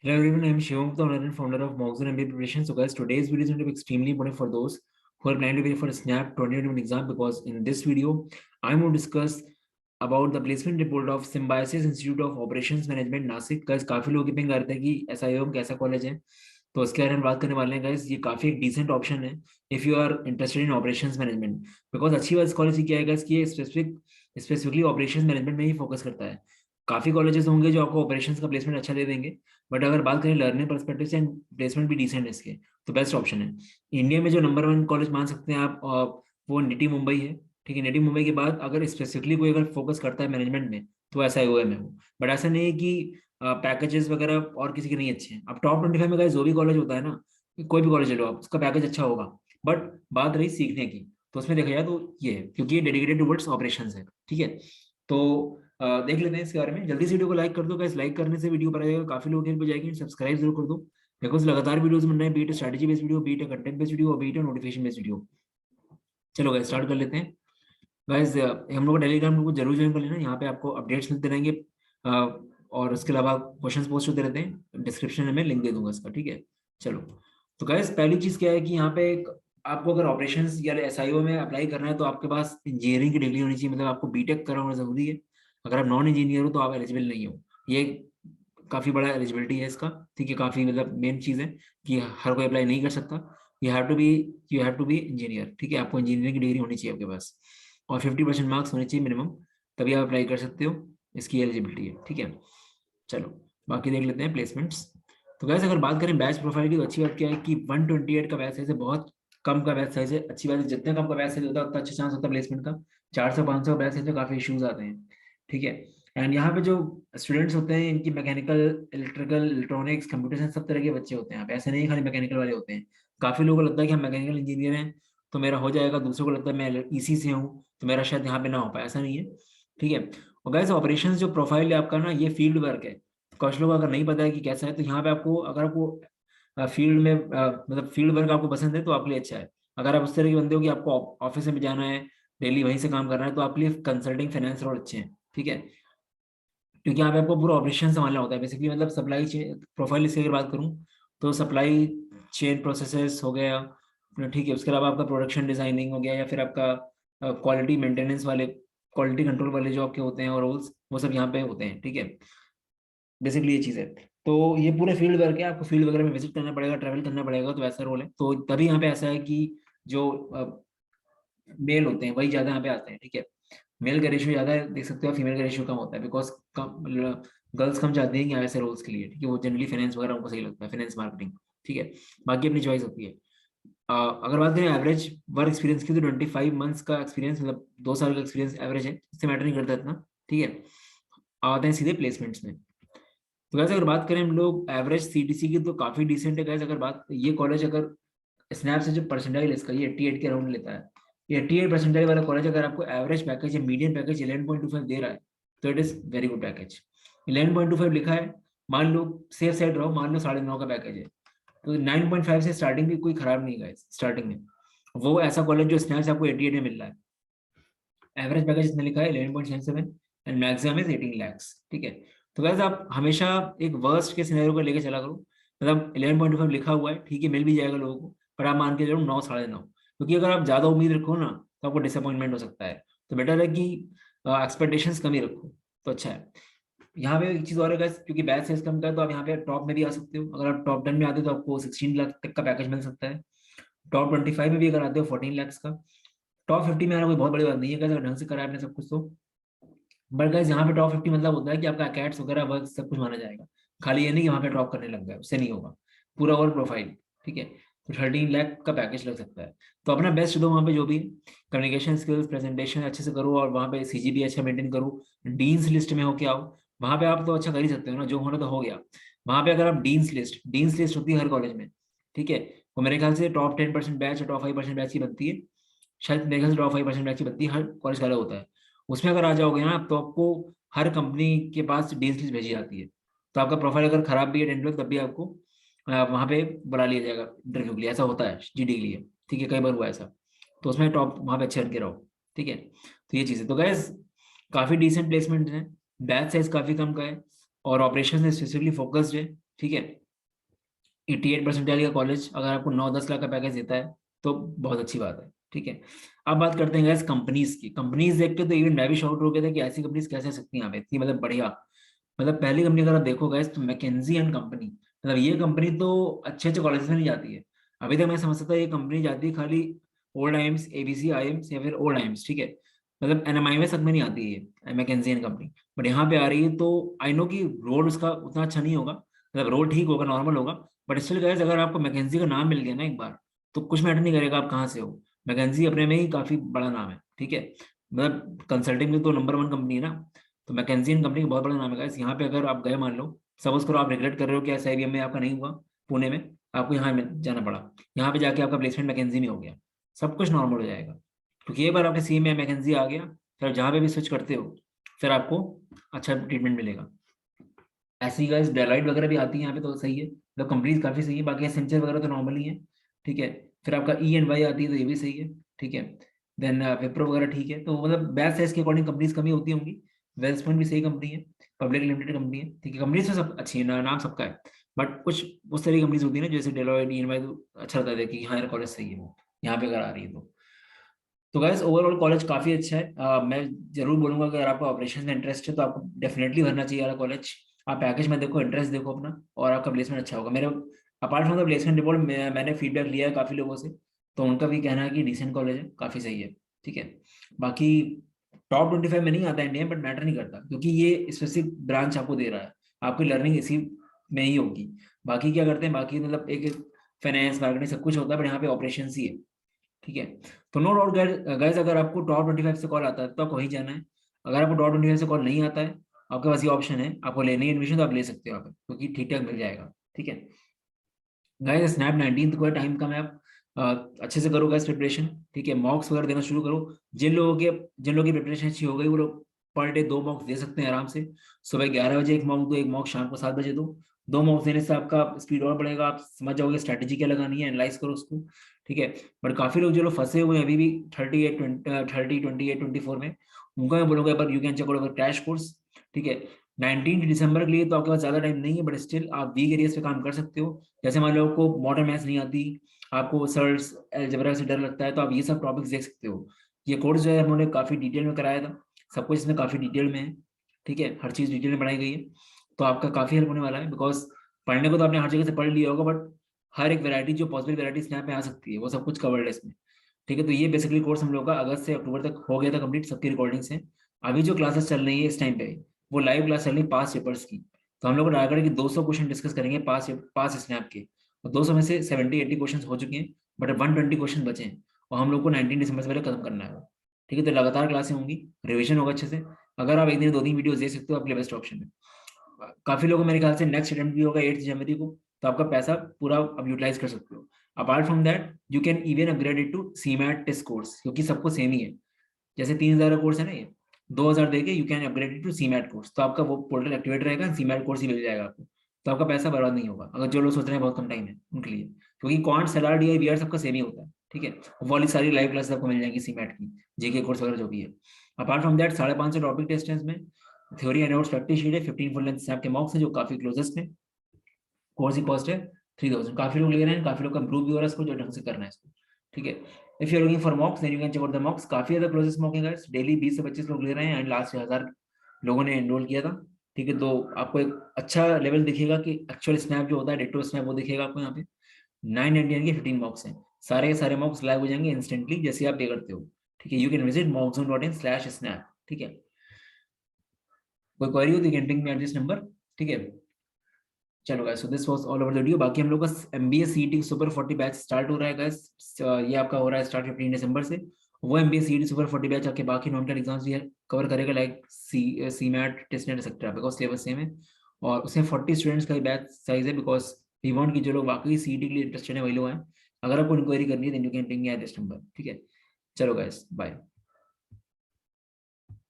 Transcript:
Hello everyone, I am Shivam, the owner and founder of Moxon MBA Preparation. So guys, today's video is going to be extremely important for those who are planning to prepare for a SNAP 2021 exam, because in this video, I'm going to discuss about the placement report of Symbiosis Institute of Operations Management Nashik. Guys, काफी लोग ping करते हैं कि SIOM कैसा college है, तो उसके बारे में बात करने वाले हैं। गाइस, ये काफी एक डिसेंट ऑप्शन है if you are interested in operations management. Because अच्छी बात इस कॉलेज की क्या है गाइस कि ये स्पेसिफिकली ऑपरेशंस मैनेजमेंट में ही फोकस करता है। काफी कॉलेजेस होंगे जो आपको ऑपरेशंस का प्लेसमेंट अच्छा दे देंगे, बट अगर बात करें लर्निंग परस्पेक्टिव से, प्लेसमेंट भी डिसेंट है इसके, तो बेस्ट ऑप्शन है। इंडिया में जो नंबर 1 कॉलेज मान सकते हैं आप, वो निटी मुंबई है। ठीक है, निटी मुंबई के बाद अगर स्पेसिफिकली कोई अगर फोकस करता है मैनेजमेंट में तो ऐसा IOM है वो। बट ऐसा नहीं है कि पैकेजेस वगैरह और किसी के नहीं अच्छे हैं। अब टॉप 25 में जो भी कॉलेज होता है ना, कोई भी कॉलेज ले लो आप, उसका पैकेज अच्छा होगा। बट बात रही सीखने की, तो उसमें देखा जाए तो ये है क्योंकि ये डेडिकेटेड टुवर्ड्स ऑपरेशंस है। ठीक है, तो देख लेते हैं इसके बारे में। जल्दी से वीडियो को लाइक कर दो गाइस, लाइक करने से वीडियो पर आएगा, काफी लोग हेल्प हो जाएगी। सब्सक्राइब जरूर कर दो, बिकॉज लगातार वीडियोस बन रहे हैं, beat strategy based video, beat content based video और बीट नोटिफिकेशन बेस्ड वीडियो। चलो गाइस स्टार्ट कर लेते हैं। गाइस, हम लोग को टेलीग्राम ग्रुप को जरूर ज्वाइन कर लेना, यहाँ पे आपको अपडेट्स मिलते रहेंगे। और उसके अलावा क्वेश्चंस पोस्ट होते रहते हैं, डिस्क्रिप्शन में लिंक दे दूंगा इसका। ठीक है, चलो। तो गाइस, पहली चीज क्या है कि यहाँ पे एक आपको अगर ऑपरेशंस या SIO में अप्लाई करना है तो आपके पास इंजीनियरिंग की डिग्री होनी चाहिए, मतलब आपको बीटेक करा होना जरूरी है। अगर आप नॉन इंजीनियर हो तो आप एलिजिबल नहीं हो। ये काफी बड़ा एलिजिबिलिटी है इसका। ठीक है, काफी मतलब मेन चीज है कि हर कोई अप्लाई नहीं कर सकता। You have to be engineer. ठीक है, आपको इंजीनियरिंग की डिग्री होनी चाहिए आपके पास, और 50% मार्क्स होने चाहिए मिनिमम, तभी आप अप्लाई कर सकते हो। इसकी एलिजिबिलिटी है। ठीक है, चलो बाकी देख लेते हैं प्लेसमेंट्स। तो गैस, अगर बात करें बैच प्रोफाइल की, तो अच्छी बात क्या है कि 128 का बैच साइज है, बहुत कम का बैच साइज है। अच्छी बात है, जितने कम का बैच साइज होता है उतना अच्छा चांस होता है प्लेसमेंट का। 400-500 का बैच साइज में काफी इश्यूज आते हैं। ठीक है, एंड यहाँ पे जो स्टूडेंट्स होते हैं इनकी mechanical, electrical, electronics, computer science सब तरह के बच्चे होते हैं यहाँ पे। ऐसे नहीं खाली मैकेनिकल वाले होते हैं। काफी लोगों को लगता है कि हम मैकेनिकल इंजीनियर हैं तो मेरा हो जाएगा, दूसरों को लगता है मैं EC से हूँ तो मेरा शायद यहाँ पे ना हो पाए। ऐसा नहीं है। ठीक है, और गाइस, ऑपरेशंस जो प्रोफाइल है आपका ना, ये फील्ड वर्क है। कुछ लोग अगर नहीं पता है कि कैसा है, तो यहाँ पे आपको, अगर आपको फील्ड में मतलब फील्ड वर्क आपको पसंद है तो आपके लिए अच्छा है। अगर आप उस तरह के बंदे हो कि आपको ऑफिस में भी जाना है, डेली वहीं से काम करना है, तो आपके लिए कंसल्टिंग फाइनेंस रोल अच्छे हैं। ठीक है, क्योंकि यहाँ पे आपको पूरा ऑपरेशन संभालना होता है बेसिकली, मतलब सप्लाई चेन प्रोफाइल इसकी अगर बात करूँ तो सप्लाई चेन प्रोसेसेस हो गया। ठीक है, उसके अलावा आपका प्रोडक्शन डिजाइनिंग हो गया, या फिर आपका क्वालिटी मेंटेनेंस वाले, क्वालिटी कंट्रोल वाले जो आपके होते हैं और रोल्स, वो सब यहाँ पे होते हैं। ठीक है, बेसिकली ये चीज़ है। तो ये पूरे फील्ड वर्क है, आपको फील्ड वगैरह में विजिट करना पड़ेगा, ट्रैवल करना पड़ेगा, तो वैसा रोल है। तो तभी यहाँ पे ऐसा है कि जो मेल होते हैं वही ज्यादा यहाँ पे आते हैं। ठीक है, मेल का रेशियो ज्यादा है, देख सकते हो, फीमेल का रेशियो कम होता है, बिकॉज गर्ल्स कम जाती हैं यहाँ ऐसे रोल्स के लिए। ठीक है, वो जनरली फाइनेंस वगैरह उनको सही लगता है, फाइनेंस मार्केटिंग। ठीक है, बाकी अपनी चॉइस होती है। अगर बात करें एवरेज वर्क एक्सपीरियंस की, तो 25 मंथ्स का एक्सपीरियंस, मतलब 2 साल का एक्सपीरियंस एवरेज है, इससे मैटर नहीं करता इतना। ठीक है, आते हैं सीधे प्लेसमेंट्स में। तो वैसे अगर बात करें हम लोग एवरेज CTC की, तो काफी डिसेंट है गैस। अगर बात, ये कॉलेज अगर स्नैप से जो परसेंटाइल इसका, ये 88 के अराउंड लेता है। ये 88 परसेंटाइल वाला कॉलेज अगर आपको एवरेज पैकेज या मीडियम पैकेज 11.25 दे रहा है, तो it is very good package. 11.25 लिखा है, मान लो सेफ साइड रहो, मान लो 9.5 का पैकेज है, तो 9.5 से स्टार्टिंग भी कोई खराब नहीं है स्टार्टिंग में। वो ऐसा कॉलेज जो स्नैप से आपको 88 में मिल रहा है। एवरेज पैकेज इसमें लिखा है 11.77 एंड मैक्सिमम इज 18 lakhs। ठीक है, तो वैसे आप हमेशा एक वर्स्ट के सिनेरियो को लेके चला करो। मतलब 11.25 लिखा हुआ है, ठीक है, मिल भी जाएगा लोगों को, पर आप मान के चलो 9, 9.5, क्योंकि अगर आप ज्यादा उम्मीद रखो ना तो आपको डिसअपॉइंटमेंट हो सकता है। तो बेटर है कि एक्सपेक्टेशंस कम ही रखो, तो अच्छा है। यहाँ पे एक चीज और है guys, क्योंकि बैच साइज कम का है, तो आप यहाँ पे टॉप में भी आ सकते हो। अगर आप टॉप 10 में आते हो तो आपको 16 लाख तक का पैकेज मिल सकता है। टॉप 25 में भी अगर आते हो 14 lakhs का। टॉप 50 में आना कोई बहुत बड़ी बात नहीं है guys, अगर ढंग से करा है आपने सब कुछ तो। बट गाइस, यहाँ पे टॉप 50 मतलब होता है कि आपका अकेट्स वगैरह वर्क सब कुछ माना जाएगा। खाली ये नहीं कि वहाँ पे ड्रॉप करने लग गए, उससे नहीं होगा, पूरा ओवर प्रोफाइल। ठीक है, तो 13 लाख का पैकेज लग सकता है। तो अपना बेस्ट दो वहाँ पे, जो भी कम्युनिकेशन स्किल्स, प्रेजेंटेशन अच्छे से करो, और वहाँ पे CGPA अच्छा मेंटेन करो। डीन्स लिस्ट में होके आओ, वहाँ पे आप तो अच्छा कर ही सकते हो ना, जो होना तो हो गया। वहाँ पे अगर आप डीन्स लिस्ट होती है हर कॉलेज में। ठीक है, वो मेरे ख्याल से टॉप 10% बैच और टॉप 5% बैच की बनती है। शायद मेरे ख्याल से टॉप 5% बैच की बनती है, हर कॉलेज का अलग होता है। उसमें अगर आ जाओगे ना, तो आपको हर कंपनी के पास डील्स लिस्ट भेजी जाती है। तो आपका प्रोफाइल अगर खराब भी है 10 तब भी आपको वहाँ पे बुला लिया जाएगा इंटरव्यू के लिए। ऐसा होता है GD के लिए। ठीक है, कई बार हुआ ऐसा। तो उसमें टॉप वहाँ पे अच्छे रन के रहो। ठीक है, तो ये चीज़ है। तो गैस, काफ़ी डिसेंट प्लेसमेंट है, बैच साइज काफ़ी कम का है, और ऑपरेशन में स्पेसिफिकली फोकस्ड है। ठीक है। 88% का कॉलेज अगर आपको 9-10 लाख का पैकेज देता है तो बहुत अच्छी बात है। ठीक है। अब बात करते हैं गैस कंपनीज की। कंपनीज देख के तो इवन मैं भी शॉक्ड हो गया था कि ऐसी कंपनीज कैसे आ सकती हैं यहाँ पे, इतनी मतलब बढ़िया। मतलब पहली कंपनी अगर आप देखो गैस तो मैकेंजी एंड कंपनी, मतलब ये कंपनी तो अच्छे अच्छे कॉलेज में नहीं जाती है। अभी तक मैं समझता था ये कंपनी जाती है खाली ओल्ड आईएम्स, एबीसी आईएम्स या फिर ओल्ड आईएम्स। ठीक है। मतलब एनएमआई तक में नहीं आती है ये मैकेंजी एंड कंपनी, बट यहाँ पे आ रही है। तो आई नो कि रोड उसका उतना अच्छा नहीं होगा, मतलब रोड ठीक होगा, नॉर्मल होगा, बट स्टिल गाइस अगर आपको मैकेंजी का नाम मिल गया ना एक बार, तो कुछ मैटर नहीं करेगा आप कहाँ से हो। मैकेंजी अपने में ही काफी बड़ा नाम है। ठीक है। मतलब कंसल्टिंग में तो नंबर 1 कंपनी है ना। तो मैकेंजी कंपनी का बहुत बड़ा नाम है गाइस। यहाँ पे अगर आप गए, मान लो सपोज करो आप रिग्रेट कर रहे हो कि SIBM में आपका नहीं हुआ, पुणे में, आपको यहाँ जाना पड़ा, यहाँ पे जाके आपका प्लेसमेंट मैकेंजी में हो गया, सब कुछ नॉर्मल हो जाएगा। क्योंकि एक बार आपके सी में मैकेंजी आ गया, फिर जहाँ पे भी स्विच करते हो फिर आपको अच्छा ट्रीटमेंट मिलेगा। ऐसे ही गाइस डेलाइट वगैरह भी आती है यहाँ पे, तो सही है, मतलब कंपनीज काफी सही है। बाकी एसेंचर वगैरह तो नॉर्मल ही है। ठीक है। फिर आपका ENY आती है तो ये भी सही है। ठीक है। देन विप्रो वगैरह ठीक है। तो मतलब बैच साइज के अकॉर्डिंग कंपनीज कमी होती होंगी। वेल्सपन भी सही कंपनी है, पब्लिक लिमिटेड कंपनी है। ठीक है। कंपनीज तो सब अच्छी है ना, नाम सबका है, बट कुछ उस तरह की कंपनीज होती है ना जैसे डेलॉयट, ENY, तो अच्छा लगता है कि हाँ यार कॉलेज सही है वो, यहाँ पे अगर आ रही है तो गाइस ओवरऑल कॉलेज काफी अच्छा है। मैं जरूर बोलूंगा कि अगर आपको ऑपरेशन में इंटरेस्ट है तो आपको डेफिनेटली भरना चाहिए यार कॉलेज। आप पैकेज में देखो, इंटरेस्ट देखो अपना, और आपका प्लेसमेंट अच्छा होगा। मेरे apart from the placement report मैंने फीडबैक लिया है काफी लोगों से, तो उनका भी कहना है कि डिसेंट कॉलेज है, काफी सही है। ठीक है। बाकी टॉप 25 में नहीं आता इंडिया, बट मैटर नहीं करता क्योंकि ये स्पेसिफिक ब्रांच आपको दे रहा है, आपकी लर्निंग इसी में ही होगी। बाकी क्या करते हैं, बाकी मतलब एक फाइनेंस मार्केटिंग सब कुछ होता है, बट यहाँ पे ऑपरेशन ही है। ठीक है। तो नो डाउट गाइस अगर आपको टॉप 25 से कॉल आता है तो आपको वहीं जाना है। अगर आपको टॉप 25 से कॉल नहीं आता है, आपके पास ये ऑप्शन है, आपको लेनी है एडमिशन तो आप ले सकते हो आप, क्योंकि ठीक ठाक मिल जाएगा। ठीक है। गाइस स्नैप 19 को टाइम कम है, आप अच्छे से करो गाइस प्रिपरेशन। ठीक है। मॉक्स वगैरह देना शुरू करो। जिन लोगों की प्रिपरेशन अच्छी हो गई वो लोग पर डे 2 मॉक्स दे सकते हैं आराम से। सुबह 11 बजे एक मॉक दो, एक मॉक शाम को 7 बजे दो। 2 मॉक्स देने से आपका स्पीड और बढ़ेगा, आप समझ जाओगे स्ट्रैटेजी क्या लगानी है, एनालाइज करो उसको। ठीक है। बट काफी लोग जो लोग फंसे हुए हैं अभी भी 30, 28, 24 में, उनका मैं बोलूंगा पर you can check out crash course. ठीक है। 19 दिसंबर के लिए तो आपके पास ज्यादा टाइम नहीं है, बट स्टिल आप वीक एरियाज पे काम कर सकते हो। जैसे मान लो आपको मॉडर्न मैथ्स नहीं आती, आपको सर्स अलजेब्रा से डर लगता है, तो आप ये सब टॉपिक्स देख सकते हो। ये कोर्स जो है उन्होंने काफी डिटेल में कराया था, सब कुछ इसमें काफी डिटेल में है। ठीक है। हर चीज डिटेल में बनाई गई है, तो आपका काफी हेल्प होने वाला है। बिकॉज पढ़ने को तो आपने हर जगह से पढ़ लिया होगा, बट हर एक वैरायटी जो पॉसिबल वैरायटी यहाँ पे आ सकती है वो सब कुछ कवर्ड है इसमें। ठीक है। तो ये बेसिकली कोर्स हम लोग का अगस्त से अक्टूबर तक हो गया था कंप्लीट, सबकी रिकॉर्डिंग्स हैं। अभी जो क्लासेस चल रही है इस टाइम पे, वो लाइव क्लास चल रही है पास पेपर्स की। तो हम लोग टारगेट है कि 200 क्वेश्चन डिस्कस करेंगे पास पास स्नैप के, और 200 में से 70-80 क्वेश्चन हो चुके हैं, बट 120 क्वेश्चन बचे हैं, और हम लोग को 19 दिसंबर से पहले खत्म करना है वो। ठीक है। तो लगातार क्लासें होंगी, रिविजन होगा अच्छे से। अगर आप एक दिन 2 दिन वीडियोस दे सकते हो आपके लिए बेस्ट ऑप्शन है। काफी लोगों को मेरे ख्याल से नेक्स्ट अटेम्प्ट भी होगा 8 जनवरी को, तो आपका पैसा पूरा अब यूटिलाइज कर सकते हो। Apart from that you can even upgrade it to CMAT test course, क्योंकि सबको सेम ही है। जैसे 3,000 का कोर्स है ना, ये 2,000 देके you can upgrade it to CMAT course, तो आपका वो पोर्टल एक्टिवेट रहेगा, सीमैट कोर्स ही मिल जाएगा आपको। तो आपका पैसा बर्बाद नहीं होगा, अगर जो लोग सोच रहे हैं बहुत कम टाइम है उनके लिए, क्योंकि क्वांट SLR DI VR सबका सेम ही होता है। ठीक है। वो वाली सारी लाइव क्लास आपको मिल जाएगी सीमैट की, जीके कोर्स वगैरह जो भी है। Apart from that 550 topic test है इसमें, theory and notes practice sheet है, 15 फुल लेंथ स्नैप के मॉक्स है जो काफी क्लोजेस्ट है। कोर्स की कॉस्ट है 3,000। काफी लोग ले रहे हैं, काफी लोग का इम्प्रूव भी हो रहा है इसको, जो ढंग से करना है इसको। ठीक है। If you are looking for mocks then you can check out the mocks, काफी ज्यादा क्लोजेस्ट मॉक है गाइस, डेली 20 से 25 लोग ले रहे हैं, एंड लास्ट 1000 लोगों ने एनरोल किया था। ठीक है। तो आपको एक अच्छा लेवल दिखेगा कि एक्चुअल स्नैप जो होता है, डिटो स्नैप, वो दिखेगा आपको यहाँ पे। 999 के 15 मॉक्स हैं, सारे के सारे मॉक्स लाइव हो जाएंगे इंस्टेंटली जैसे आप पे करते हो। ठीक है। You can visit mockzone.in/snap। ठीक है। कोई क्वेरी हो तो you can ping me at this number. ठीक है। चलो guys, so this was all over the video. बाकी हम लोग का MBA CET super 40 batch start हो रहा है गाइस, ये आपका हो रहा है स्टार्ट 15 दिसंबर से। वो MBA CET सुपर 40 बैच आपके बाकी नॉन टेक एग्जाम्स भी कवर करेगा, like CMAT, testnet etcetera, because syllabus same है। और उसमें 40 स्टूडेंट्स का बैच साइज है, बिकॉज वी वांट की जो लोग वाकई CET के लिए इंटरेस्टेड है वही लोग हैं। अगर आपको इंक्वायरी करनी है then you can ping me at this number. ठीक है। चलो गाइस, बाय।